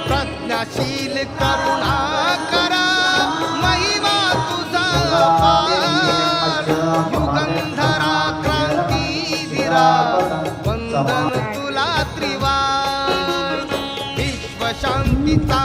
प्रज्ञाशील करुणा करा महिमा तुझा अपार युगंधरा क्रांतीवीरा वंदन तुला त्रिवार विश्वशांतीचा